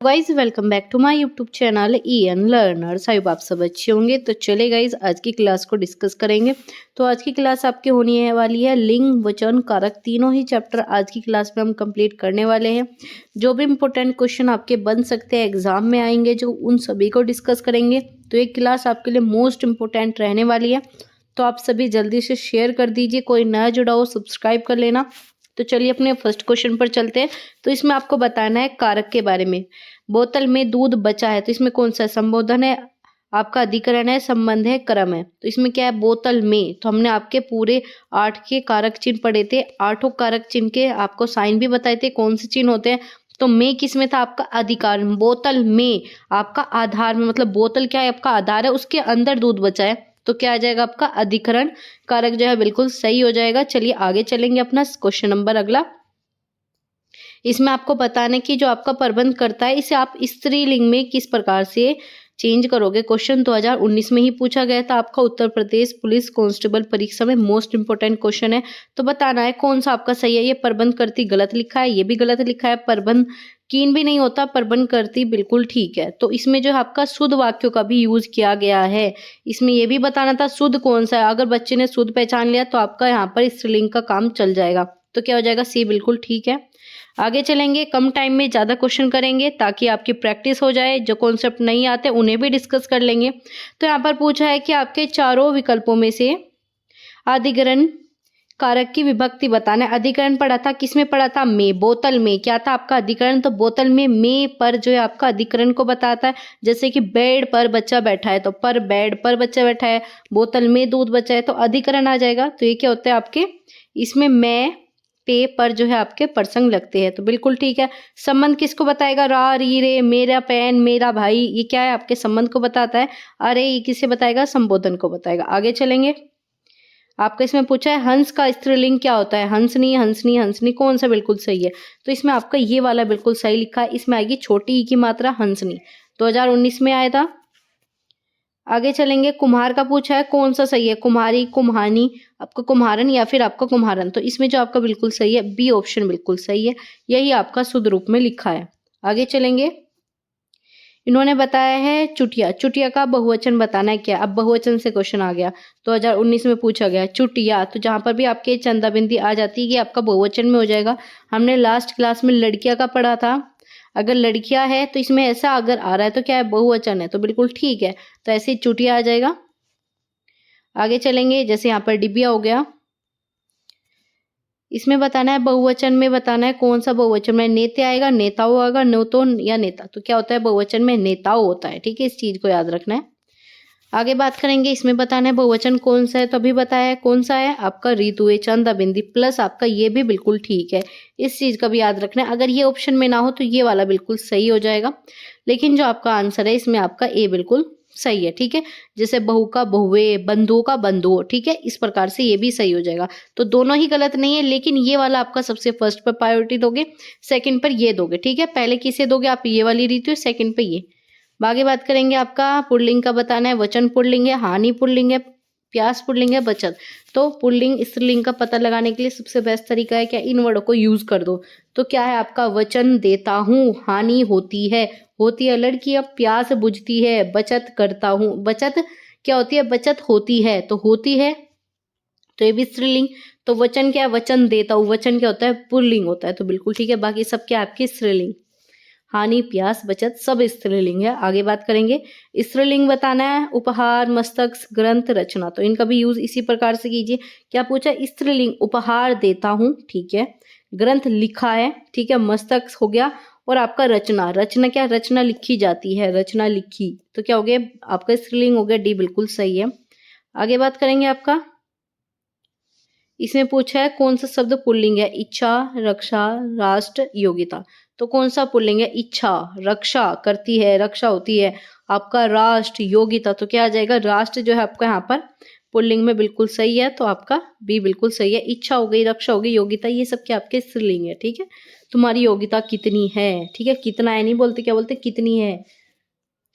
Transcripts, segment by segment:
Guys welcome back to my YouTube channel EN learners. I hope आप सब अच्छे होंगे। तो चले गाइज आज की क्लास को डिस्कस करेंगे। तो आज की क्लास आपके होनी है वाली है लिंग वचन कारक, तीनों ही चैप्टर आज की क्लास में हम कंप्लीट करने वाले हैं। जो भी इंपॉर्टेंट क्वेश्चन आपके बन सकते हैं एग्जाम में आएंगे, जो उन सभी को डिस्कस करेंगे। तो ये क्लास आपके लिए मोस्ट इंपॉर्टेंट रहने वाली है। तो आप सभी जल्दी से शेयर कर दीजिए, कोई नया जुड़ा हो सब्सक्राइब कर लेना। तो चलिए अपने फर्स्ट क्वेश्चन पर चलते हैं। तो इसमें आपको बताना है कारक के बारे में। बोतल में दूध बचा है, तो इसमें कौन सा संबोधन है, आपका अधिकरण है, संबंध है, क्रम है। तो इसमें क्या है, बोतल में। तो हमने आपके पूरे 8 के कारक चिन्ह पढ़े थे, 8 कारक चिन्ह के आपको साइन भी बताए थे कौन से चिन्ह होते हैं। तो में किस में था, आपका अधिकरण। बोतल में आपका आधार में, मतलब बोतल क्या है, आपका आधार है, उसके अंदर दूध बचा है। तो क्या आ जाएगा, आपका अधिकरण कारक जो है बिल्कुल सही हो जाएगा। चलिए आगे चलेंगे अपना क्वेश्चन नंबर अगला। इसमें आपको बताना है कि जो आपका प्रबंध करता है इसे आप स्त्रीलिंग में किस प्रकार से चेंज करोगे। क्वेश्चन 2019 में ही पूछा गया था, आपका उत्तर प्रदेश पुलिस कांस्टेबल परीक्षा में मोस्ट इंपोर्टेंट क्वेश्चन है। तो बताना है कौन सा आपका सही है। ये प्रबंध करती गलत लिखा है, ये भी गलत लिखा है, प्रबंध कीन भी नहीं होता, प्रबंध करती बिल्कुल ठीक है। तो इसमें जो है आपका शुद्ध वाक्यों का भी यूज किया गया है। इसमें ये भी बताना था शुद्ध कौन सा है। अगर बच्चे ने शुद्ध पहचान लिया तो आपका यहाँ पर स्त्रीलिंग का काम चल जाएगा। तो क्या हो जाएगा, सी बिल्कुल ठीक है। आगे चलेंगे, कम टाइम में ज़्यादा क्वेश्चन करेंगे ताकि आपकी प्रैक्टिस हो जाए। जो कॉन्सेप्ट नहीं आते उन्हें भी डिस्कस कर लेंगे। तो यहाँ पर पूछा है कि आपके चारों विकल्पों में से अधिकरण कारक की विभक्ति बताना है। अधिकरण पढ़ा था, किसमें पढ़ा था, में। बोतल में क्या था आपका अधिकरण, तो बोतल में पर जो है आपका अधिकरण को बताता है। जैसे कि बेड पर बच्चा बैठा है, तो पर बेड पर बच्चा बैठा है, बोतल में दूध बचा है, तो अधिकरण आ जाएगा। तो ये क्या होता है आपके, इसमें मैं पे पर जो है आपके प्रसंग लगते हैं। तो बिल्कुल ठीक है। संबंध किसको बताएगा, रा री रे, मेरा पेन, मेरा भाई, ये क्या है आपके संबंध को बताता है। अरे ये किसे बताएगा, संबोधन को बताएगा। आगे चलेंगे, आपका इसमें पूछा है हंस का स्त्रीलिंग क्या होता है। हंसनी, हंसनी, हंसनी, कौन सा बिल्कुल सही है। तो इसमें आपका ये वाला बिल्कुल सही लिखा है। इसमें आएगी छोटी ई की मात्रा, हंसनी। 2019 में आया था। आगे चलेंगे, कुम्हार का पूछा है कौन सा सही है, कुम्हारी, कुम्हानी, आपका कुम्हारन या फिर आपका कुम्हारन। तो इसमें जो आपका बिल्कुल सही है बी ऑप्शन बिल्कुल सही है, यही आपका शुद्ध रूप में लिखा है। आगे चलेंगे, इन्होंने बताया है चुटिया। चुटिया का बहुवचन बताना है क्या। अब बहुवचन से क्वेश्चन आ गया, 2019 में पूछा गया चुटिया। तो जहां पर भी आपके चंदा बिंदी आ जाती है, ये आपका बहुवचन में हो जाएगा। हमने लास्ट क्लास में लड़कियां का पढ़ा था। अगर लड़कियां है तो इसमें ऐसा अगर आ रहा है तो क्या है, बहुवचन है, तो बिल्कुल ठीक है। तो ऐसे ही चुटिया आ जाएगा। आगे चलेंगे, जैसे यहाँ पर डिबिया हो गया। इसमें बताना है बहुवचन में, बताना है कौन सा बहुवचन में। नेते आएगा, नेताओं आएगा, नोतो या नेता। तो क्या होता है, बहुवचन में नेताओं होता है। ठीक है, इस चीज को याद रखना है। आगे बात करेंगे, इसमें बताना है बहुवचन कौन सा है। तो अभी बताया है कौन सा है, आपका ऋतुए, चंदा बिंदी, प्लस आपका ये भी बिल्कुल ठीक है। इस चीज का भी याद रखना है। अगर ये ऑप्शन में ना हो तो ये वाला बिल्कुल सही हो जाएगा। लेकिन जो आपका आंसर है इसमें आपका ए बिल्कुल सही है। ठीक है, जैसे बहू का बहुए, बंधुओं का बंधुओं। ठीक है, इस प्रकार से ये भी सही हो जाएगा। तो दोनों ही गलत नहीं है, लेकिन ये वाला आपका सबसे फर्स्ट पर प्रायोरिटी दोगे, सेकंड पर ये दोगे। ठीक है, पहले किसे दोगे आप, ये वाली रीति, सेकंड पे ये। आगे बात करेंगे, आपका पुल्लिंग का बताना है। वचन पुल्लिंग है, हानि पुल्लिंग है, प्यास पुल्लिंग है, बचत। तो पुल्लिंग स्त्रीलिंग का पता लगाने के लिए सबसे बेस्ट तरीका है क्या, इन वर्डों को यूज कर दो। तो क्या है आपका, वचन देता हूँ, हानि होती है, होती है लड़की, अब प्यास बुझती है, बचत करता हूँ, बचत क्या होती है, बचत होती है, तो होती है, तो ये भी स्त्रीलिंग। तो वचन क्या है, वचन देता हूँ, वचन क्या होता है, पुल्लिंग होता है। तो बिल्कुल ठीक है, बाकी सब क्या आपकी स्त्रीलिंग। हानि, प्यास, बचत सब स्त्रीलिंग है। आगे बात करेंगे, स्त्रीलिंग बताना है, उपहार, मस्तक, ग्रंथ, रचना। तो इनका भी यूज इसी प्रकार से कीजिए। क्या पूछा, स्त्रीलिंग, उपहार देता हूं, ठीक है, ग्रंथ लिखा है, ठीक है, मस्तक हो गया, और आपका रचना, रचना क्या, रचना लिखी जाती है, रचना लिखी। तो क्या हो गया, आपका स्त्रीलिंग हो गया, डी बिल्कुल सही है। आगे बात करेंगे, आपका इसमें पूछा है कौन सा शब्द पुल्लिंग है, इच्छा, रक्षा, राष्ट्र, योग्यता। तो कौन सा पुल्लिंग है, इच्छा, रक्षा करती है, रक्षा होती है, आपका राष्ट्र, योग्यता। तो क्या आ जाएगा, राष्ट्र जो है आपका यहाँ पर पुल्लिंग में बिल्कुल सही है। तो आपका बी बिल्कुल सही है। इच्छा हो गई, रक्षा हो गई, योग्यता, ये सब क्या आपके स्त्रीलिंग है। ठीक है, तुम्हारी योग्यता कितनी है। ठीक है, कितना है नहीं बोलते, क्या बोलते, कितनी है।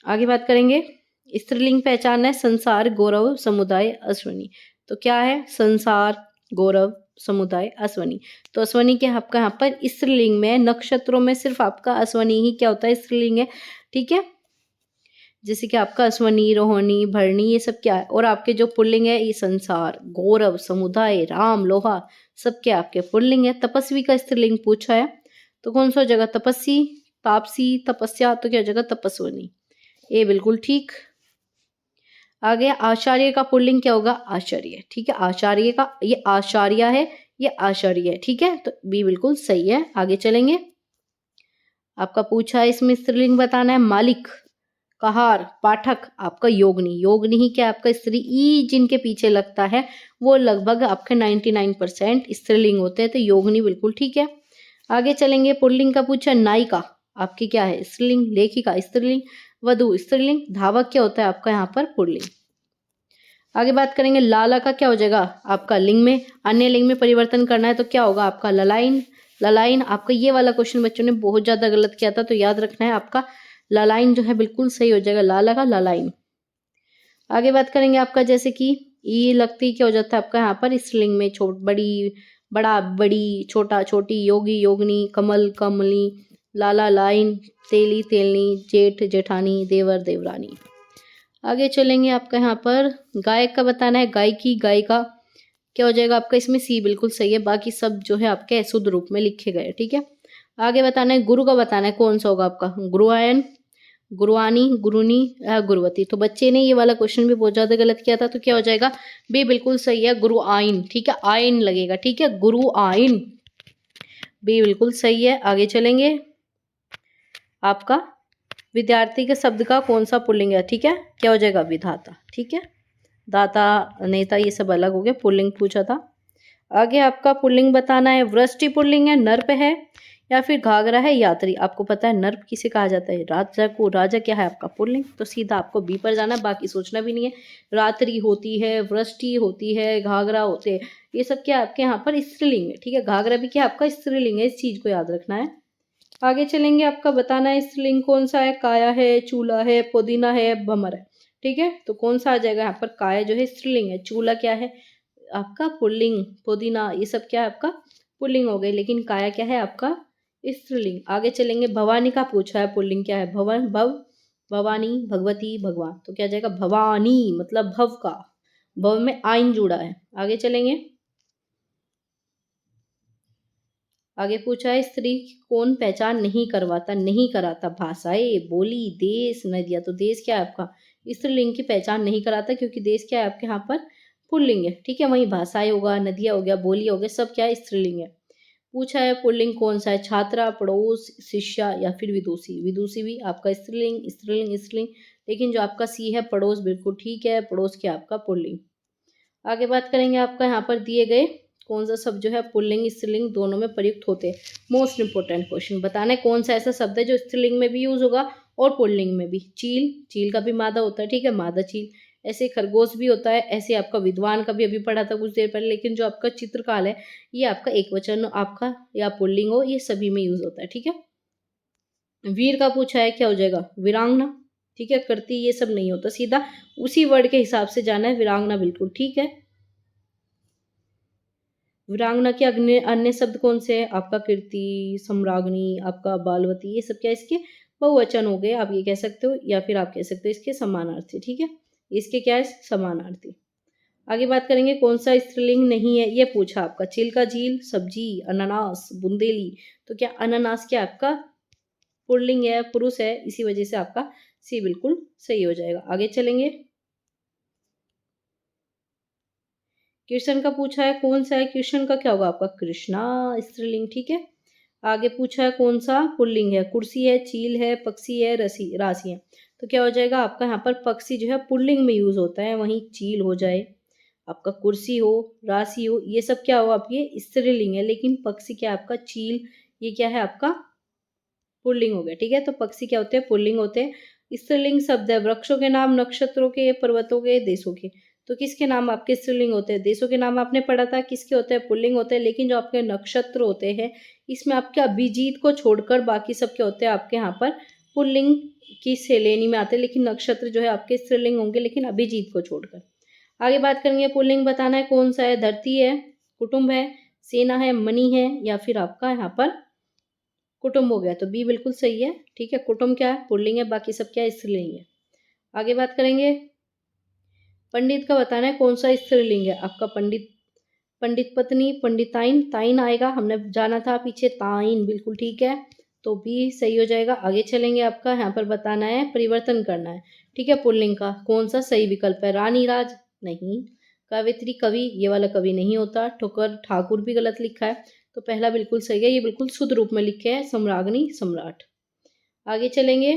आगे बात करेंगे, स्त्रीलिंग पहचान है, संसार, गौरव, समुदाय, अश्विनी। तो क्या है, संसार, गौरव, समुदाय, अश्वनी। तो अश्वनी क्या है आपका यहाँ पर स्त्रीलिंग में, नक्षत्रों में सिर्फ आपका अश्वनी ही क्या होता है, स्त्रीलिंग है। ठीक है, जैसे कि आपका अश्वनी, रोहिणी, भरणी, ये सब क्या है। और आपके जो पुल्लिंग है, ये संसार, गौरव, समुदाय, राम, लोहा, सब क्या आपके पुल्लिंग है। तपस्वी का स्त्रीलिंग पूछा है, तो कौन सा हो जाएगा, तपस्वी, तापसी, तपस्या, तो क्या हो जाएगा, तपस्विनी। ये बिल्कुल ठीक। आगे आचार्य का पुल्लिंग क्या होगा, आचार्य। ठीक है, आचार्य का, ये आचार्य है, ये आचार्य है। ठीक है, तो बी बिल्कुल सही है। आगे चलेंगे, आपका पूछा है इसमें स्त्रीलिंग बताना है, मालिक, कहार, पाठक, आपका योगनी। योगनी ही क्या आपका स्त्री, ई जिनके पीछे लगता है वो लगभग आपके 99% स्त्रीलिंग होते हैं, तो योगनी बिल्कुल ठीक है। आगे चलेंगे, पुल्लिंग का पूछा, नायिका आपकी क्या है, स्त्रीलिंग, लेखिका स्त्रीलिंग, वधु स्त्रीलिंग, धावक क्या होता है आपका यहाँ पर पुल्लिंग। आगे बात करेंगे, लाला का क्या हो जाएगा आपका लिंग में, अन्य लिंग में परिवर्तन करना है तो क्या होगा आपका ललाइन। ललाइन आपका ये वाला क्वेश्चन बच्चों ने बहुत ज्यादा गलत किया था, तो याद रखना है आपका ललाइन जो है बिल्कुल सही हो जाएगा, लाला का ललाइन। आगे बात करेंगे आपका, जैसे कि ई लगती क्या हो जाता है आपका यहाँ पर स्त्रीलिंग में, छोट, बड़ी, बड़ा, बड़ी, छोटा, छोटी, योगी, योगिनी, कमल, कमली, लाला, लाइन, तेली, तेलनी, जेठ, जेठानी, देवर, देवरानी। आगे चलेंगे, आपका यहाँ पर गायक का बताना है, गायकी, गायिका क्या हो जाएगा आपका, इसमें सी बिल्कुल सही है, बाकी सब जो है आपके शुद्ध रूप में लिखे गए। ठीक है, आगे बताना है, गुरु का बताना है, कौन सा होगा आपका, गुरुआयन, गुरुआनी, गुरुनी, गुरुवती। तो बच्चे ने ये वाला क्वेश्चन भी बहुत ज्यादा गलत किया था, तो क्या हो जाएगा, बी बिल्कुल सही है, गुरु आइन। ठीक है, आइन लगेगा। ठीक है, गुरु आइन, बी बिल्कुल सही है। आगे चलेंगे, आपका विद्यार्थी के शब्द का कौन सा पुल्लिंग है, ठीक है, क्या हो जाएगा, विधाता। ठीक है, दाता, नेता, ये सब अलग हो गए, पुल्लिंग पूछा था। आगे आपका पुल्लिंग बताना है, वृष्टि पुल्लिंग है, नर्प है, या फिर घाघरा है, यात्री। आपको पता है नर्प किसे कहा जाता है, राजा को। राजा क्या है आपका पुल्लिंग, तो सीधा आपको बी पर जाना, बाकी सोचना भी नहीं है। रात्रि होती है, वृष्टि होती है, घाघरा होते हैं, ये सब क्या आपके यहाँ पर स्त्रीलिंग है। ठीक है, घाघरा भी क्या आपका स्त्रीलिंग है, इस चीज को याद रखना है। आगे चलेंगे, आपका बताना है स्त्रीलिंग कौन सा है, काया है, चूल्हा है, पुदीना है, भमर है। ठीक है, तो कौन सा आ जाएगा यहाँ पर, काया जो है स्त्रीलिंग है, चूल्हा क्या है आपका पुल्लिंग, पुदीना ये सब क्या है आपका पुल्लिंग हो गई, लेकिन काया क्या है आपका स्त्रीलिंग। आगे चलेंगे, भवानी का पूछा है, पुल्लिंग क्या है, भवन, भव, भवानी, भगवती, भगवान। तो क्या आ जाएगा, भवानी, मतलब भव का, भव में आइन जुड़ा है। आगे चलेंगे, आगे पूछा है, स्त्री कौन पहचान नहीं करवाता, नहीं कराता, भाषाएं, बोली, देश, नदियां। तो देश क्या है आपका स्त्रीलिंग की पहचान नहीं कराता, क्योंकि देश क्या है आपके यहाँ पर पुल्लिंग है। ठीक है, वहीं भाषाएं होगा, नदियां हो गया, बोली हो गया, सब क्या है स्त्रीलिंग है। पूछा है पुल्लिंग कौन सा है, छात्रा, पड़ोस, शिष्या, या फिर विदुषी। विदुषी भी आपका स्त्रीलिंग, स्त्रीलिंग, स्त्रीलिंग, लेकिन जो आपका सी है पड़ोस बिल्कुल ठीक है, पड़ोस क्या आपका पुल्लिंग। आगे बात करेंगे, आपका यहाँ पर दिए गए कौन सा शब्द जो है पुल्लिंग स्त्रीलिंग दोनों में प्रयुक्त होते हैं। मोस्ट इंपोर्टेंट क्वेश्चन बताना है, कौन सा ऐसा शब्द है जो स्त्रीलिंग में भी यूज होगा और पुल्लिंग में भी। चील, चील का भी मादा होता है, ठीक है, मादा चील। ऐसे खरगोश भी होता है, ऐसे आपका विद्वान का भी अभी पढ़ा था कुछ देर पहले, लेकिन जो आपका चित्रकाल है ये आपका एक वचन आपका या पुल्लिंग हो, ये सभी में यूज होता है। ठीक है, वीर का पूछा है, क्या हो जाएगा, वीरांगना। ठीक है, करती, ये सब नहीं होता, सीधा उसी वर्ड के हिसाब से जाना है, वीरांगना बिल्कुल ठीक है। वीरांगना के अन्य अन्य शब्द कौन से हैं आपका, कीर्ति, सम्राग्नी, आपका बालवती, ये सब क्या इसके बहुवचन हो गए, आप ये कह सकते हो, या फिर आप कह सकते हो इसके समानार्थी। ठीक है, इसके क्या है समानार्थी। आगे बात करेंगे, कौन सा स्त्रीलिंग नहीं है, ये पूछा आपका, चिल्का, झील, सब्जी, अनानास, बुंदेली। तो क्या अनानास क्या आपका पुल्लिंग है, पुरुष है, इसी वजह से आपका सी बिल्कुल सही हो जाएगा। आगे चलेंगे, कृष्ण का पूछा है, कौन सा है, कृष्ण का क्या होगा आपका, कृष्णा स्त्रीलिंग। ठीक है, आगे पूछा है कौन सा पुल्लिंग है, कुर्सी है, चील है, पक्षी है, रसी, राशि है। तो क्या हो जाएगा आपका यहाँ पर पक्षी जो है पुल्लिंग में यूज होता है, वहीं चील हो जाए, आपका कुर्सी हो, राशि हो, ये सब क्या हो आपके स्त्रीलिंग है, लेकिन पक्षी क्या है आपका चील, ये क्या है आपका पुल्लिंग हो गया। ठीक है, तो पक्षी क्या होते हैं, पुल्लिंग होते हैं। स्त्रीलिंग शब्द है, वृक्षों के नाम, नक्षत्रों के, पर्वतों के, देशों के। तो किसके नाम आपके स्त्रीलिंग होते हैं, देशों के नाम आपने पढ़ा था, किसके होते हैं पुल्लिंग होते हैं, लेकिन जो आपके नक्षत्र होते हैं इसमें आपके अभिजीत को छोड़कर बाकी सब क्या होते हैं आपके यहाँ पर पुल्लिंग की श्रेणी में आते हैं, लेकिन नक्षत्र जो है आपके स्त्रीलिंग होंगे, लेकिन अभिजीत को छोड़कर। आगे बात करेंगे, पुल्लिंग बताना है कौन सा है, धरती है, कुटुंब है, सेना है, मणि है, या फिर आपका यहाँ पर कुटुंब हो गया, तो बी बिल्कुल सही है। ठीक है, कुटुंब क्या है, पुल्लिंग है, बाकी सब क्या है, स्त्रीलिंग है। आगे बात करेंगे, पंडित का बताना है कौन सा स्त्रीलिंग है। आपका पंडित, पंडित पत्नी, पंडिताइन, ताइन आएगा, हमने जाना था पीछे, ताइन बिल्कुल ठीक है, तो बी सही हो जाएगा। आगे चलेंगे, आपका यहाँ पर बताना है, परिवर्तन करना है। ठीक है, पुल्लिंग का कौन सा सही विकल्प है, रानी राज नहीं, कवित्री कवि, ये वाला कवि नहीं होता, ठोकर ठाकुर भी गलत लिखा है, तो पहला बिल्कुल सही है, ये बिल्कुल शुद्ध रूप में लिखे है, सम्राग्नि सम्राट। आगे चलेंगे,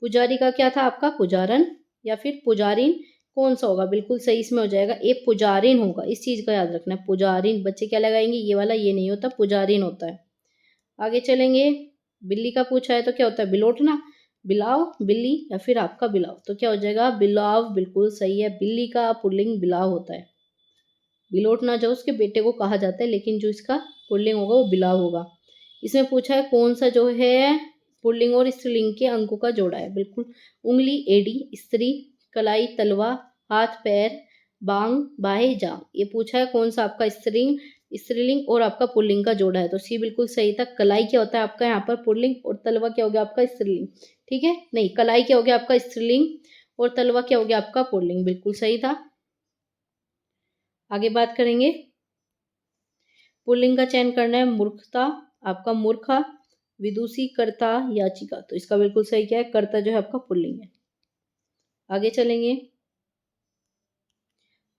पुजारी का क्या था आपका, पुजारन या फिर पुजारिन, कौन सा होगा, बिल्कुल सही इसमें हो जाएगा ए, पुजारिन होगा, इस चीज का याद रखना है, पुजारिन। बच्चे क्या लगाएंगे, ये वाला, ये नहीं होता, पुजारिन होता है। आगे चलेंगे, बिल्ली का पूछा है तो क्या होता है, बिलोटना, बिलाव, बिल्ली या फिर आपका बिलाव, तो क्या हो जाएगा, बिलाव बिल्कुल सही है, बिल्ली का पुल्लिंग बिलाव होता है। बिलोटना जो उसके बेटे को कहा जाता है, लेकिन जो इसका पुल्लिंग होगा वो बिलाव होगा। इसमें पूछा है कौन सा जो है पुल्लिंग और स्त्रीलिंग के अंकों का जोड़ा है, बिल्कुल उंगली, एडी, स्त्री, कलाई, तलवा, हाथ, पैर, बांग, बाहे, जांग, ये पूछा है कौन सा आपका स्त्रीलिंग और आपका पुल्लिंग का जोड़ा है, तो सी बिल्कुल सही था। कलाई क्या होता है आपका यहाँ पर पुल्लिंग, और तलवा क्या हो गया आपका स्त्रीलिंग। ठीक है, नहीं, कलाई क्या हो गया आपका स्त्रीलिंग और तलवा क्या हो गया आपका पुल्लिंग, बिल्कुल सही था। आगे बात करेंगे, पुल्लिंग का चयन करना है, मूर्खता, आपका मूर्खा, विदुषी, कर्ता, याचिका, तो इसका बिल्कुल सही क्या है, कर्ता जो है आपका पुल्लिंग है। आगे चलेंगे,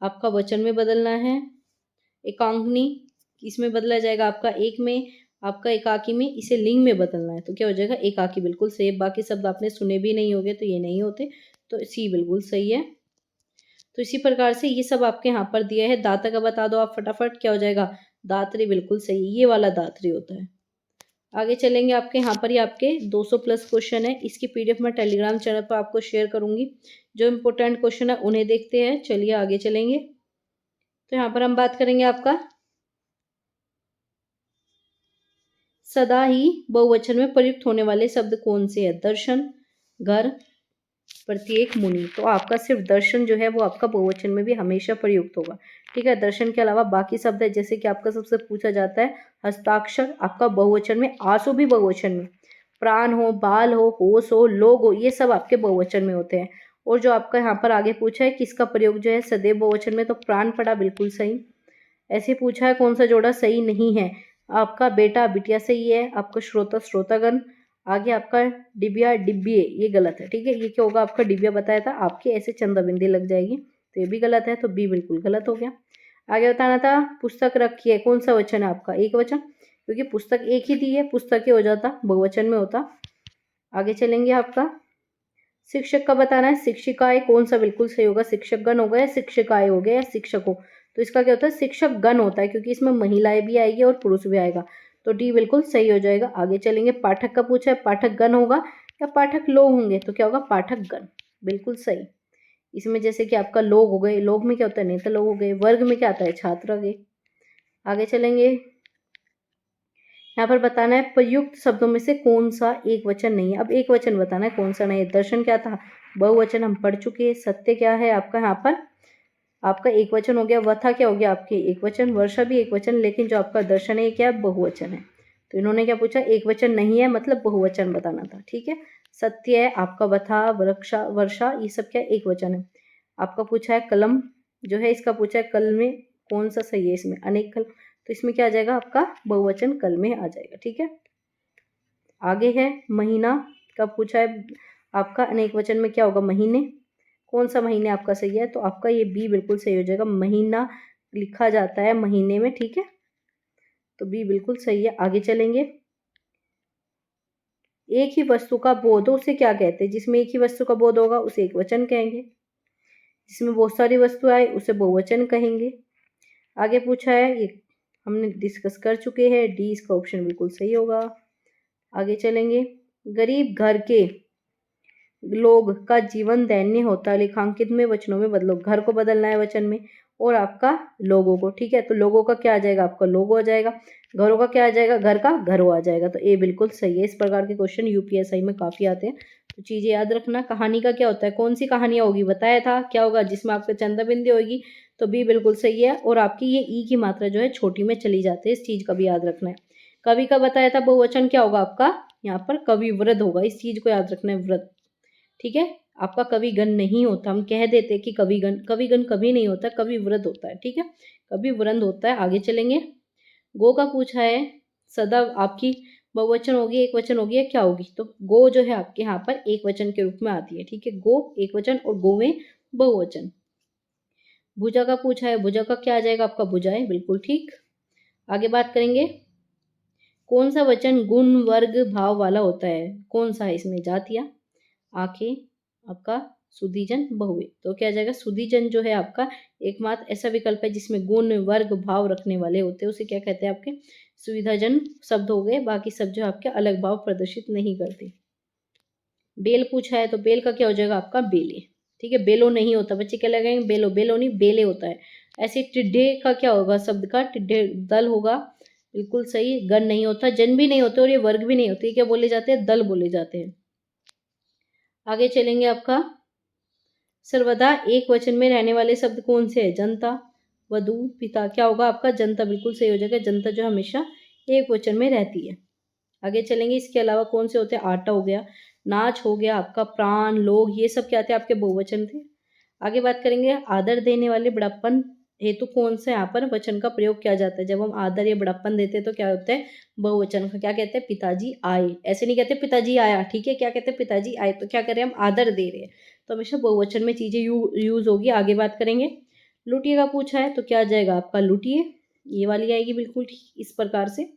आपका वचन में बदलना है, एकांकनी इसमें बदला जाएगा आपका एक में, आपका एकाकी में, इसे लिंग में बदलना है, तो क्या हो जाएगा, एकाकी बिल्कुल सही। बाकी शब्द आपने सुने भी नहीं होंगे तो ये नहीं होते, तो सी बिल्कुल सही है। तो इसी प्रकार से ये सब आपके यहाँ पर दिया है। दाता का बता दो आप फटाफट, क्या हो जाएगा, दात्री बिल्कुल सही, ये वाला दात्री होता है। आगे चलेंगे, आपके यहाँ पर ही आपके 200 प्लस क्वेश्चन है, इसकी पीडीएफ मैं टेलीग्राम चैनल पर आपको शेयर करूंगी। जो इम्पोर्टेंट क्वेश्चन है उन्हें देखते हैं। चलिए आगे चलेंगे, तो यहाँ पर हम बात करेंगे आपका सदा ही बहुवचन में प्रयुक्त होने वाले शब्द कौन से है, दर्शन, घर, प्रत्येक, मुनि, तो आपका सिर्फ दर्शन जो है वो आपका बहुवचन में भी हमेशा प्रयुक्त होगा। ठीक है, दर्शन के अलावा बाकी शब्द है, जैसे कि आपका सबसे पूछा जाता है हस्ताक्षर, आपका बहुवचन में, आंसू भी बहुवचन में, प्राण हो, बाल हो, होश हो, लोग हो, ये सब आपके बहुवचन में होते हैं। और जो आपका यहाँ पर आगे पूछा है किसका प्रयोग जो है सदैव बहुवचन में, तो प्राण पड़ा बिल्कुल सही। ऐसे पूछा है कौन सा जोड़ा सही नहीं है, आपका बेटा बिटिया सही है, आपका श्रोता श्रोतागण, आगे आपका डिबिया डिब्बिए, ये गलत है। ठीक है, ये क्या होगा आपका, डिबिया बताया था, आपके ऐसे चंदा बिंदी लग जाएगी, तो ये भी गलत है, तो बी बिल्कुल गलत हो गया। आगे बताना था, पुस्तक रखी है, कौन सा वचन है आपका, एक वचन, क्योंकि पुस्तक एक ही दी है, पुस्तक हो जाता, बहुवचन में होता। आगे चलेंगे, आपका शिक्षक का बताना है, शिक्षिकाएं, कौन सा बिल्कुल सही होगा, शिक्षक गण हो गया, शिक्षिकाएं हो गया, या शिक्षक हो, तो इसका क्या होता है, शिक्षक गण होता है, क्योंकि इसमें महिलाएं भी आएगी और पुरुष भी आएगा, तो डी बिल्कुल सही हो जाएगा। आगे चलेंगे, पाठक का पूछा है, पाठक गण होगा या पाठक लोग होंगे, तो क्या होगा, पाठक गण बिल्कुल सही। इसमें जैसे कि आपका लोग हो गए, लोग में क्या होता है, नेता लोग हो गए, वर्ग में क्या आता है, छात्र हो गए। आगे चलेंगे, यहाँ पर बताना है प्रयुक्त शब्दों में से कौन सा एक वचन नहीं है। अब एक वचन बताना है कौन सा नहीं है। दर्शन क्या था, बहुवचन हम पढ़ चुके हैं। सत्य क्या है आपका, यहाँ पर आपका एक वचन हो गया। वथा क्या हो गया आपके एक वचन। वर्षा भी एक वचन, लेकिन जो आपका दर्शन है क्या, बहुवचन है। तो इन्होंने क्या पूछा, एक वचन नहीं है, मतलब बहुवचन बताना था। ठीक है, सत्य है आपका, वथा, वृक्षा, वर्षा, ये सब क्या एक वचन है। आपका पूछा है कलम जो है, इसका पूछा है कल में कौन सा सही है, इसमें अनेक कल, तो इसमें क्या आ जाएगा आपका, बहुवचन कल में आ जाएगा। ठीक है, आगे है महीना का पूछा है आपका, अनेक वचन में क्या होगा, महीने, कौन सा महीने आपका सही है, तो आपका ये बी बिल्कुल सही हो जाएगा। महीना लिखा जाता है महीने में। ठीक है, तो बी बिल्कुल सही है। आगे चलेंगे, एक ही वस्तु का बोध, उसे क्या कहते हैं, जिसमें एक ही वस्तु का बोध होगा उसे एक वचन कहेंगे, जिसमें बहुत सारी वस्तु आए उसे बहुवचन कहेंगे। आगे पूछा है, ये हमने डिस्कस कर चुके हैं, डी इसका ऑप्शन बिल्कुल सही होगा। आगे चलेंगे, गरीब घर के लोग का जीवन दैन्य होता है, लेखांकित में वचनों में बदलो। घर को बदलना है वचन में, और आपका लोगों को। ठीक है, तो लोगों का क्या आ जाएगा, आपका लोगो आ जाएगा। घरों का क्या आ जाएगा, घर का घरों आ जाएगा। तो ए बिल्कुल सही है। इस प्रकार के क्वेश्चन यूपीएससी में काफ़ी आते हैं, तो चीज़ें याद रखना। कहानी का क्या होता है, कौन सी कहानियाँ होगी, बताया था क्या होगा, जिसमें आपका चंदा बिंदी होगी तो बी बिल्कुल सही है। और आपकी ये ई की मात्रा जो है छोटी में चली जाती है, इस चीज़ का भी याद रखना है। कवि का बताया था बहुवचन क्या होगा आपका, यहाँ पर कविवृद्ध होगा, इस चीज़ को याद रखना है, वृद्ध। ठीक है, आपका कविगण नहीं होता, हम कह देते कि कविगण, कविगण कभी नहीं होता, कविवृद्ध होता है। ठीक है, कविवृंद होता है। आगे चलेंगे। गो का पूछा है, सदा आपकी बहुवचन होगी, एक वचन होगी या क्या होगी, तो गो जो है आपके यहाँ पर एक वचन के रूप में आती है। ठीक है, गो एक वचन और गोवें बहुवचन। भुजा का पूछा है, भुजा का क्या आ जाएगा आपका, भुजाएं, बिल्कुल ठीक। आगे बात करेंगे, कौन सा वचन गुण वर्ग भाव वाला होता है, कौन सा है इसमें, जातिया, आंखें, आपका सुधीजन, बहुए। तो क्या आ जाएगा, सुधीजन जो है आपका एकमात्र ऐसा विकल्प है जिसमें गुण वर्ग भाव रखने वाले होते हैं, उसे क्या कहते हैं, आपके सुविधाजन शब्द हो गए। बाकी सब जो आपके अलग भाव प्रदर्शित नहीं करते। बेल पूछा है, तो बेल का क्या हो जाएगा आपका, बेले। ठीक है, बेलो नहीं होता, बच्चे क्या लगाएंगे, बेलो, बेलो नहीं, बेले होता है। ऐसे टिड्ढे का क्या होगा, शब्द का टिड्ढे दल होगा, बिल्कुल सही। गण नहीं होता, जन भी नहीं होते और ये वर्ग भी नहीं होते, ये क्या बोले जाते हैं, दल बोले जाते हैं। आगे चलेंगे, आपका सर्वदा एक वचन में रहने वाले शब्द कौन से हैं, जनता, वधु, पिता, क्या होगा आपका, जनता, बिल्कुल सही हो जाएगा। जनता जो हमेशा एक वचन में रहती है। आगे चलेंगे, इसके अलावा कौन से होते हैं, आटा हो गया, नाच हो गया आपका, प्राण, लोग, ये सब क्या थे, आपके बहुवचन थे। आगे बात करेंगे, आदर देने वाले बड़प्पन हेतु कौन सा यहाँ पर वचन का प्रयोग किया जाता है। जब हम आदर या बड़प्पन देते हैं तो क्या होता है, बहुवचन का, क्या कहते हैं, पिताजी आए। ऐसे नहीं कहते पिताजी आया, ठीक है, क्या कहते हैं, पिताजी आए। तो क्या कर रहे हैं, हम आदर दे रहे हैं, तो हमेशा बहुवचन में चीजें यूज होगी। आगे बात करेंगे, लुटिए का पूछा है, तो क्या आ जाएगा आपका, लुटिए, ये वाली आएगी, बिल्कुल ठीक, इस प्रकार से।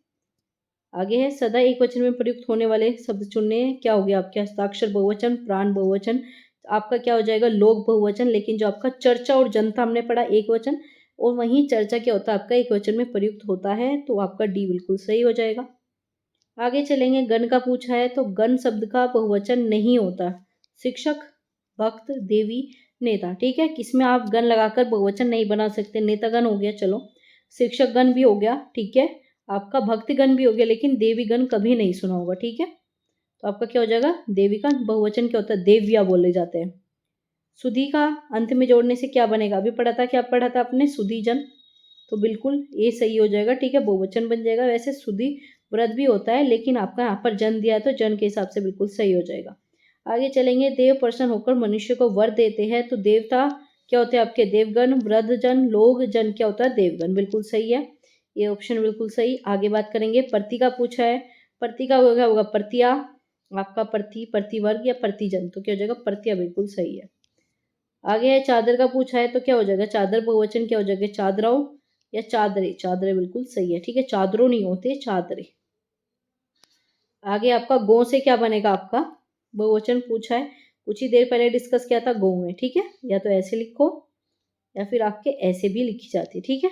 आगे है, सदा एक वचन में प्रयुक्त होने वाले शब्द चुनने, क्या हो गया आपके, हस्ताक्षर बहुवचन, प्राण बहुवचन, आपका क्या हो जाएगा, लोग बहुवचन। लेकिन जो आपका चर्चा और जनता हमने पढ़ा एक वचन, और वहीं चर्चा क्या होता है आपका, एक वचन में प्रयुक्त होता है, तो आपका डी बिल्कुल सही हो जाएगा। आगे चलेंगे, गण का पूछा है, तो गण शब्द का बहुवचन नहीं होता। शिक्षक, भक्त, देवी, नेता। ठीक है, किसमें आप गण लगाकर बहुवचन नहीं बना सकते, नेतागण हो गया, चलो, शिक्षक गण भी हो गया, ठीक है, आपका भक्तगण भी हो गया, लेकिन देवीगण कभी नहीं सुना होगा। ठीक है, तो आपका क्या हो जाएगा, देवीगण। बहुवचन क्या होता है, देव्या बोले जाते हैं। सुधी का अंत में जोड़ने से क्या बनेगा, अभी पढ़ा था, क्या पढ़ा था आपने, सुधीजन, तो बिल्कुल ये सही हो जाएगा। ठीक है, बहुवचन बन जाएगा। वैसे सुधी व्रत भी होता है, लेकिन आपका यहाँ पर जन दिया है तो जन के हिसाब से बिल्कुल सही हो जाएगा। आगे चलेंगे, देव प्रसन्न होकर मनुष्य को वर देते हैं, तो देवता क्या होते हैं आपके, देवगण, वृद्धजन, लोग, जन क्या होता है, देवगण, बिल्कुल सही है, ये ऑप्शन बिल्कुल सही। आगे बात करेंगे, प्रति का पूछा है, प्रति का क्या होगा, प्रतिया, आपका प्रति, प्रतिवर्ग या प्रतिजन, तो क्या हो जाएगा, प्रतिया, बिल्कुल सही है। आगे है, चादर का पूछा है, तो क्या हो जाएगा, चादर बहुवचन क्या हो जाएगा, चादरों या चादरे, चादरे बिल्कुल सही है। ठीक है, चादरों नहीं होते, चादरे। आगे आपका गो से क्या बनेगा, आपका बहुवचन पूछा है, कुछ ही देर पहले डिस्कस किया था, गौ है। ठीक है, या तो ऐसे लिखो या फिर आपके ऐसे भी लिखी जाती है। ठीक है,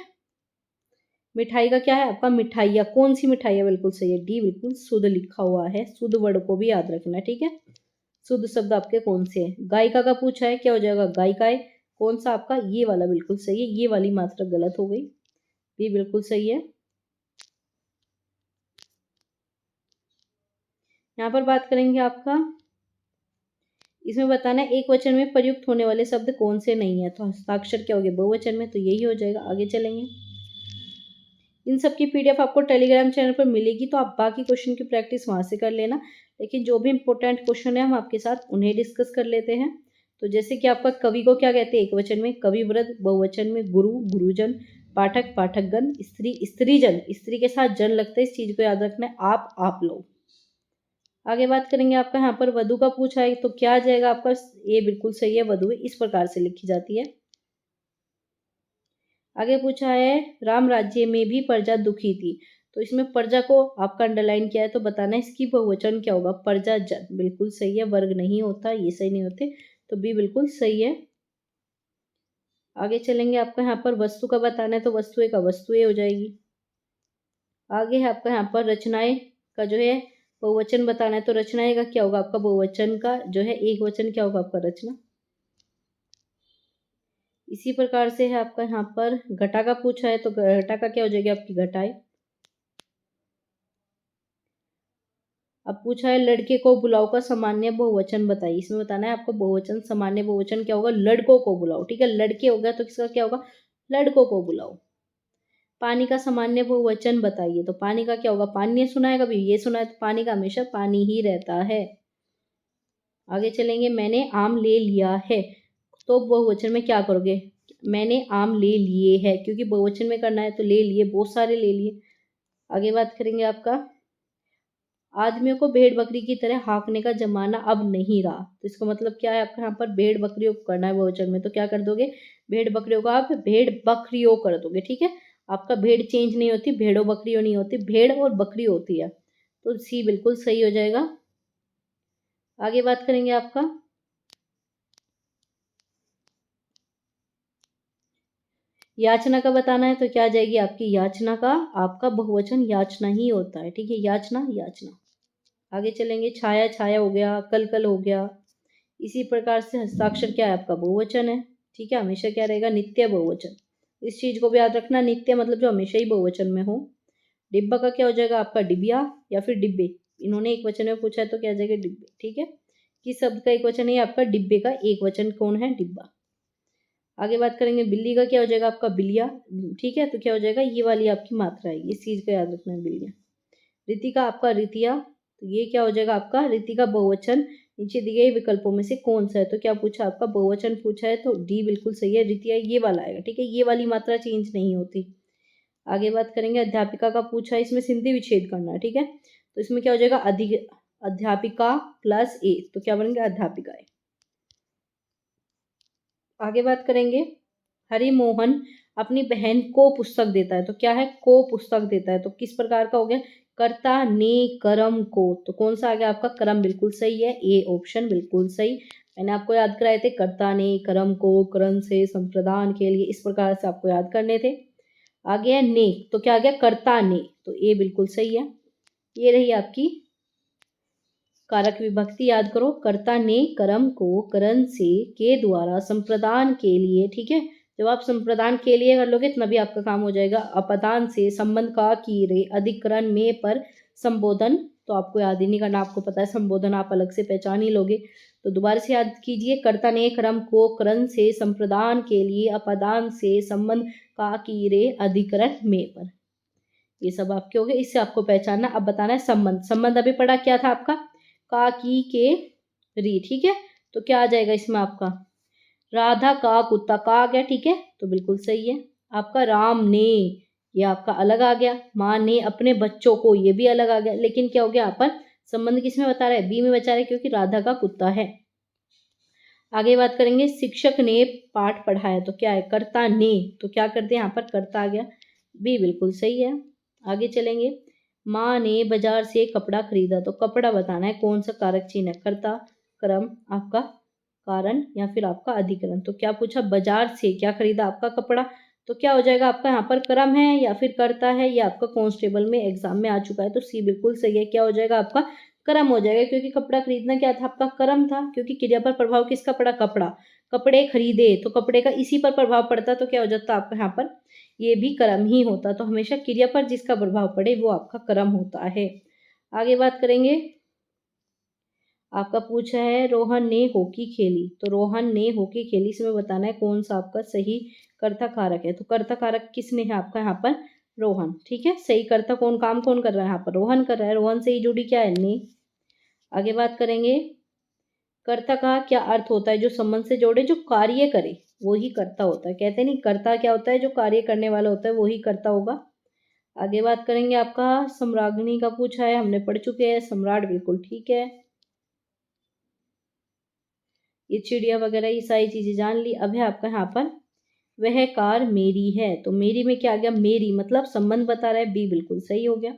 मिठाई का क्या है आपका, मिठाइया, कौन सी मिठाई है, बिल्कुल सही है, डी बिल्कुल शुद्ध लिखा हुआ है, शुद्ध वर्ड को भी याद रखना है। ठीक है, शुद्ध शब्द आपके कौन से हैं। गायिका का पूछा है, क्या हो जाएगा, गायिकाएं, कौन सा आपका, ये वाला बिल्कुल सही है, ये वाली मात्रा गलत हो गई, भी बिल्कुल सही है। यहाँ पर बात करेंगे आपका, इसमें बताना है एक वचन में प्रयुक्त होने वाले शब्द कौन से नहीं है, तो हस्ताक्षर क्या हो गया, बहुवचन में, तो यही हो जाएगा। आगे चलेंगे, इन सब की पीडीएफ आपको टेलीग्राम चैनल पर मिलेगी, तो आप बाकी क्वेश्चन की प्रैक्टिस वहाँ से कर लेना, लेकिन जो भी इंपॉर्टेंट क्वेश्चन है हम आपके साथ उन्हें डिस्कस कर लेते हैं। तो जैसे कि आपका कवि को क्या कहते हैं, एक वचन में कविवृत, बहुवचन में गुरु, गुरुजन, पाठक, पाठकगण, स्त्री, स्त्रीजन, स्त्री के साथ जन लगता है, इस चीज को याद रखना है, आप लोग। आगे बात करेंगे, आपका यहाँ पर वधु का पूछा है, तो क्या आ जाएगा आपका, ये बिल्कुल सही है, वधु इस प्रकार से लिखी जाती है। आगे पूछा है, राम राज्य में भी प्रजा दुखी थी, तो इसमें प्रजा को आपका अंडरलाइन किया है, तो बताना है इसकी बहुवचन क्या होगा, प्रजा जन, बिल्कुल सही है, वर्ग नहीं होता, ये सही नहीं होते, तो बी बिल्कुल सही है। आगे चलेंगे, आपका यहाँ पर वस्तु का बताना है, तो वस्तुएं का वस्तुएं हो जाएगी। आगे है आपका यहाँ पर रचनाएं का जो है बहुवचन बताना है, तो रचनाएं का क्या होगा आपका, बहुवचन का जो है एक वचन क्या होगा आपका, रचना। इसी प्रकार से है आपका यहाँ पर घटा का पूछा है, तो घटा का क्या हो जाएगी आपकी, घटाए। अब पूछा है, लड़के को बुलाओ का सामान्य बहुवचन बताइए, इसमें बताना है आपको बहुवचन, सामान्य बहुवचन क्या होगा, लड़कों को बुलाओ। ठीक है, लड़के हो गया तो किसका क्या होगा, लड़कों को बुलाओ। पानी का सामान्य बहुवचन बताइए, तो पानी का क्या होगा, पानी सुना है कभी, ये सुना है, तो पानी का हमेशा पानी ही रहता है। आगे चलेंगे, मैंने आम ले लिया है, तो बहुवचन में क्या करोगे, मैंने आम ले लिए है, क्योंकि बहुवचन में करना है तो ले लिए, बहुत सारे ले लिए। आगे बात करेंगे आपका, आदमियों को भेड़ बकरी की तरह हाँकने का जमाना अब नहीं रहा, तो इसका मतलब क्या है, आपका यहाँ पर भेड़ बकरियों को करना है बहुवचन में, तो क्या कर दोगे, भेड़ बकरियों को आप भेड़ बकरियों कर दोगे। ठीक है, आपका भेड़ चेंज नहीं होती, भेड़ों बकरियों नहीं होती, भेड़ और बकरी होती है, तो सी बिल्कुल सही हो जाएगा। आगे बात करेंगे आपका, याचना का बताना है, तो क्या आ जाएगी आपकी याचना का, आपका बहुवचन याचना ही होता है। ठीक है, याचना याचना। आगे चलेंगे, छाया छाया हो गया, कल कल हो गया। इसी प्रकार से हस्ताक्षर क्या है, आपका बहुवचन है। ठीक है, हमेशा क्या रहेगा, नित्य बहुवचन। इस चीज को भी याद रखना, नित्य मतलब जो हमेशा ही बहुवचन में हो। डिब्बा का क्या हो जाएगा, आपका डिबिया या फिर डिब्बे, इन्होंने एक वचन में पूछा है तो क्या आ जाएगा, डिब्बे। ठीक है, किस शब्द का एक वचन है, आपका डिब्बे का एक वचन कौन है, डिब्बा। आगे बात करेंगे, बिल्ली का क्या हो जाएगा, आपका बिलिया। ठीक है, तो क्या हो जाएगा, ये वाली आपकी मात्रा है, इस चीज का याद रखना है, बिलिया। रीति का आपका रीतिया, तो ये क्या हो जाएगा, आपका रीति का बहुवचन नीचे दिए गए विकल्पों में से कौन सा है, तो क्या पूछा, आपका बहुवचन पूछा है, तो डी बिल्कुल सही है, रीतिया ये वाला आएगा। ठीक है, ये वाली मात्रा चेंज नहीं होती। आगे बात करेंगे, अध्यापिका का पूछा है, इसमें संधि विच्छेद करना है। ठीक है, तो इसमें क्या हो जाएगा, अधिक अध्यापिका प्लस ए, तो क्या बनेंगे, अध्यापिका है। आगे बात करेंगे, हरिमोहन अपनी बहन को पुस्तक देता है, तो क्या है, को पुस्तक देता है, तो किस प्रकार का हो गया, कर्ता ने करम को, तो कौन सा आ गया आपका, करम बिल्कुल सही है, ए ऑप्शन बिल्कुल सही। मैंने आपको याद कराए थे, कर्ता ने करम को करण से संप्रदान के लिए, इस प्रकार से आपको याद करने थे। आगे है ने, तो क्या आ गया, कर्ता ने, तो ए बिल्कुल सही है। ये रही आपकी कारक विभक्ति, याद करो, कर्ता ने कर्म को करण से के द्वारा संप्रदान के लिए। ठीक है, जब आप संप्रदान के लिए कर लोगे तभी आपका काम हो जाएगा। अपदान से संबंध का की रे अधिकरण में पर संबोधन, तो आपको याद ही नहीं करना, आपको पता है संबोधन आप अलग से पहचान ही लोगे, तो दोबारा से याद कीजिए, कर्ता ने कर्म को करण से संप्रदान के लिए अपदान से संबंध का की रे अधिकरण में पर, ये सब आपके हो गए, इससे आपको पहचानना। अब बताना है संबंध, संबंध अभी पढ़ा क्या था आपका, का की के री। ठीक है, तो क्या आ जाएगा इसमें आपका, राधा का कुत्ता, का आ गया। ठीक है, तो बिल्कुल सही है। आपका राम ने, ये आपका अलग आ गया, माँ ने अपने बच्चों को, ये भी अलग आ गया, लेकिन क्या हो गया यहाँ पर संबंध किसमें बता रहा है, बी में बता रहा है, क्योंकि राधा का कुत्ता है। आगे बात करेंगे, शिक्षक ने पाठ पढ़ाया, तो क्या है, कर्ता ने, तो क्या करते हैं यहाँ पर, कर्ता आ गया, बी बिल्कुल सही है। आगे चलेंगे, माँ ने बाजार से कपड़ा खरीदा, तो कपड़ा बताना है, कौन सा कारक चिन्ह है, कर्ता, क्रम, आपका कारण या फिर आपका अधिकरण, तो क्या पूछा, बाजार से क्या खरीदा, आपका कपड़ा, तो क्या हो जाएगा आपका यहाँ पर क्रम है या फिर कर्ता है, या आपका कांस्टेबल में एग्जाम में आ चुका है, तो सी बिल्कुल सही है, क्या हो जाएगा आपका कर्म हो जाएगा, क्योंकि कपड़ा खरीदना क्या था, आपका कर्म था, क्योंकि क्रिया पर प्रभाव किसका पड़ा, कपड़ा, कपड़े खरीदे, तो कपड़े का इसी पर प्रभाव पड़ता, तो क्या हो जाता आपका यहाँ पर, ये भी कर्म ही होता, तो हमेशा क्रिया पर जिसका प्रभाव पड़े वो आपका कर्म होता है। आगे बात करेंगे, आपका पूछा है, रोहन ने हॉकी खेली, तो रोहन ने हॉकी खेली, इसमें बताना है कौन सा आपका सही कर्ता कारक है, तो कर्ता कारक किसने है आपका यहाँ पर, रोहन। ठीक है, सही कर्ता कौन, काम कौन कर रहा है यहाँ पर, रोहन कर रहा है, रोहन से ही जुड़ी क्या है, ने। आगे बात करेंगे, कर्ता का क्या अर्थ होता है, जो संबंध से जोड़े, जो कार्य करे वो ही कर्ता होता है, कहते नहीं कर्ता क्या होता है, जो कार्य करने वाला होता है वो ही कर्ता होगा। आगे बात करेंगे, आपका सम्राज्ञी का पूछा है, हमने पढ़ चुके हैं, सम्राट बिल्कुल ठीक है, ये चिड़िया वगैरह ये सारी चीजें जान ली। अब है आपका यहाँ पर, वह कार मेरी है, तो मेरी में क्या आ गया, मेरी मतलब संबंध बता रहा है, बी बिल्कुल सही हो गया।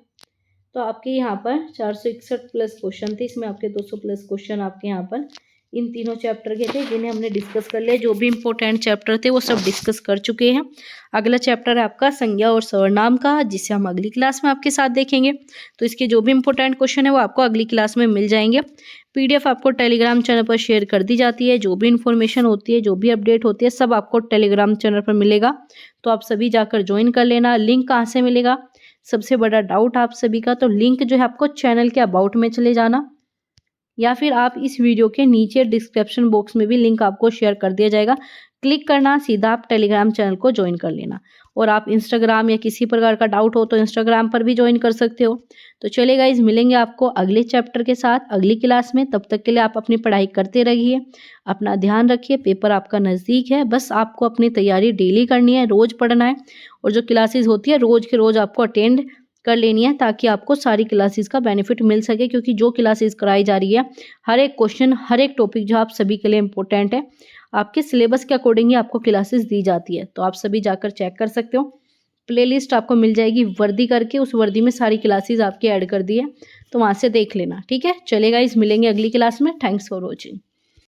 तो आपके यहाँ पर 461 प्लस क्वेश्चन थे, इसमें आपके 200 प्लस क्वेश्चन आपके यहाँ पर इन तीनों चैप्टर के थे, जिन्हें हमने डिस्कस कर लिया, जो भी इंपॉर्टेंट चैप्टर थे वो सब डिस्कस कर चुके हैं। अगला चैप्टर है आपका संज्ञा और सर्वनाम का, जिसे हम अगली क्लास में आपके साथ देखेंगे, तो इसके जो भी इंपॉर्टेंट क्वेश्चन है वो आपको अगली क्लास में मिल जाएंगे। PDF आपको टेलीग्राम चैनल पर शेयर कर दी जाती है, जो भी इन्फॉर्मेशन होती है, जो भी अपडेट होती है, सब आपको टेलीग्राम चैनल पर मिलेगा, तो आप सभी जाकर ज्वाइन कर लेना। लिंक कहाँ से मिलेगा, सबसे बड़ा डाउट आप सभी का, तो लिंक जो है आपको चैनल के अबाउट में चले जाना, या फिर आप इस वीडियो के नीचे डिस्क्रिप्शन बॉक्स में भी लिंक आपको शेयर कर दिया जाएगा, क्लिक करना, सीधा आप टेलीग्राम चैनल को ज्वाइन कर लेना। और आप इंस्टाग्राम या किसी प्रकार का डाउट हो तो इंस्टाग्राम पर भी ज्वाइन कर सकते हो। तो चलिए गाइज, मिलेंगे आपको अगले चैप्टर के साथ अगली क्लास में। तब तक के लिए आप अपनी पढ़ाई करते रहिए, अपना ध्यान रखिए, पेपर आपका नज़दीक है। बस आपको अपनी तैयारी डेली करनी है, रोज़ पढ़ना है, और जो क्लासेस होती है रोज़ के रोज़ आपको अटेंड कर लेनी है, ताकि आपको सारी क्लासेस का बेनिफिट मिल सके। क्योंकि जो क्लासेस कराई जा रही है, हर एक क्वेश्चन, हर एक टॉपिक जो आप सभी के लिए इम्पोर्टेंट है, आपके सिलेबस के अकॉर्डिंग ही आपको क्लासेस दी जाती है। तो आप सभी जाकर चेक कर सकते हो, प्लेलिस्ट आपको मिल जाएगी वर्दी करके, उस वर्दी में सारी क्लासेस आपकी ऐड कर दी है, तो वहाँ से देख लेना। ठीक है, चलेगा, इस मिलेंगे अगली क्लास में। Thanks for watching.